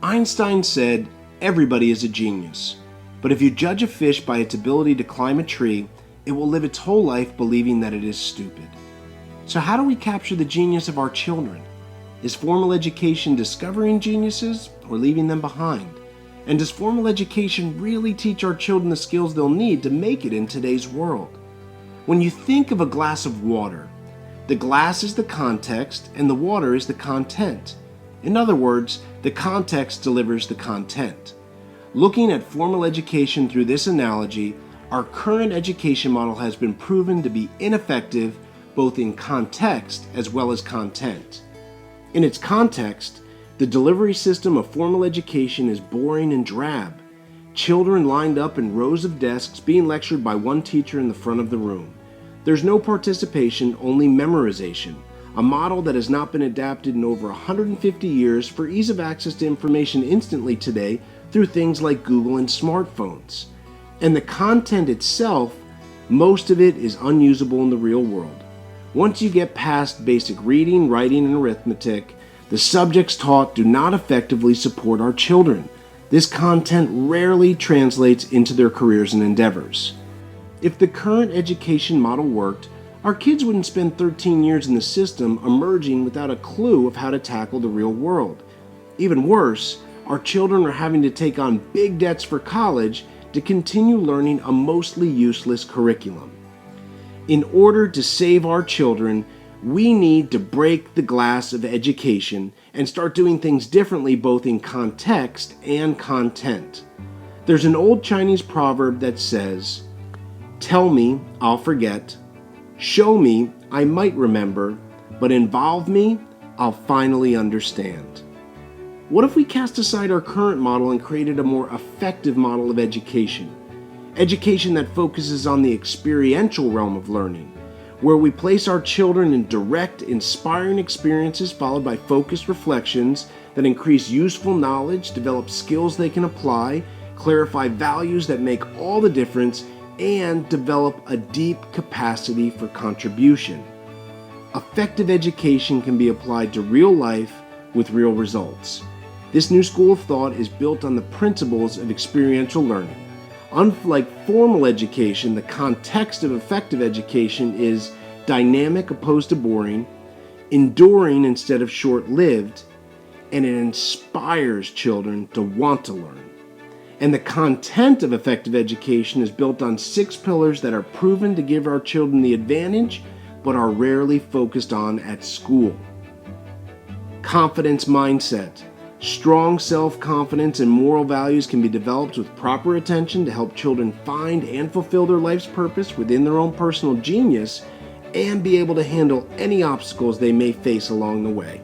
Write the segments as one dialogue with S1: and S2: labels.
S1: Einstein said, "Everybody is a genius. But if you judge a fish by its ability to climb a tree, it will live its whole life believing that it is stupid." So how do we capture the genius of our children? Is formal education discovering geniuses or leaving them behind? And does formal education really teach our children the skills they'll need to make it in today's world? When you think of a glass of water, the glass is the context and the water is the content. In other words, the context delivers the content. Looking at formal education through this analogy, our current education model has been proven to be ineffective both in context as well as content. In its context, the delivery system of formal education is boring and drab. Children lined up in rows of desks being lectured by one teacher in the front of the room. There's no participation, only memorization, a model that has not been adapted in over 150 years for ease of access to information instantly today through things like Google and smartphones. And the content itself, most of it is unusable in the real world. Once you get past basic reading, writing, and arithmetic, the subjects taught do not effectively support our children. This content rarely translates into their careers and endeavors. If the current education model worked, our kids wouldn't spend 13 years in the system emerging without a clue of how to tackle the real world. Even worse, our children are having to take on big debts for college to continue learning a mostly useless curriculum. In order to save our children, we need to break the glass of education and start doing things differently both in context and content. There's an old Chinese proverb that says, "Tell me, I'll forget. Show me, I might remember. But involve me, I'll finally understand." What if we cast aside our current model and created a more effective model of education? Education that focuses on the experiential realm of learning, where we place our children in direct, inspiring experiences followed by focused reflections that increase useful knowledge, develop skills they can apply, clarify values that make all the difference, and develop a deep capacity for contribution. Effective education can be applied to real life with real results. This new school of thought is built on the principles of experiential learning. Unlike formal education, the context of effective education is dynamic opposed to boring, enduring instead of short-lived, and it inspires children to want to learn. And the content of effective education is built on 6 pillars that are proven to give our children the advantage, but are rarely focused on at school. Confidence mindset. Strong self-confidence and moral values can be developed with proper attention to help children find and fulfill their life's purpose within their own personal genius and be able to handle any obstacles they may face along the way.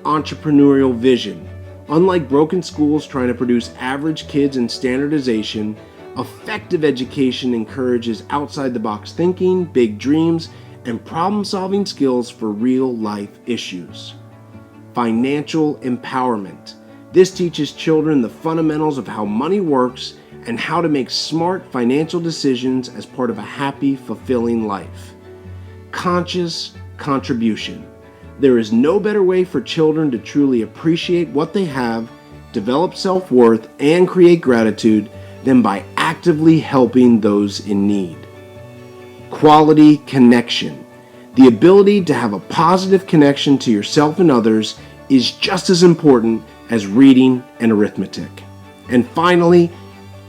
S1: Entrepreneurial vision. Unlike broken schools trying to produce average kids and standardization, effective education encourages outside-the-box thinking, big dreams, and problem-solving skills for real-life issues. Financial empowerment. This teaches children the fundamentals of how money works and how to make smart financial decisions as part of a happy, fulfilling life. Conscious contribution. There is no better way for children to truly appreciate what they have, develop self-worth, and create gratitude than by actively helping those in need. Quality connection. The ability to have a positive connection to yourself and others is just as important as reading and arithmetic. And finally,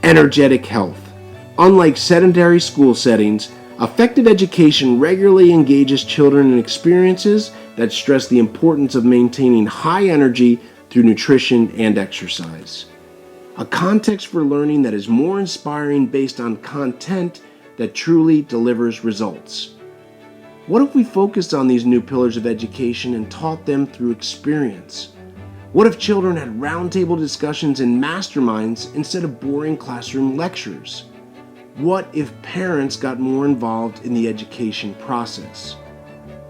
S1: energetic health. Unlike sedentary school settings, effective education regularly engages children in experiences that stress the importance of maintaining high energy through nutrition and exercise. A context for learning that is more inspiring based on content that truly delivers results. What if we focused on these new pillars of education and taught them through experience? What if children had roundtable discussions and masterminds instead of boring classroom lectures? What if parents got more involved in the education process?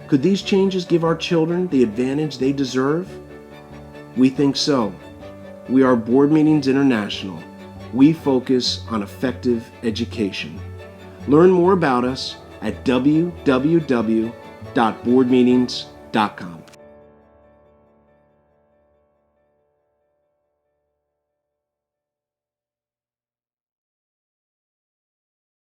S1: Could these changes give our children the advantage they deserve? We think so. We are Board Meetings International. We focus on effective education. Learn more about us at www.boardmeetings.com.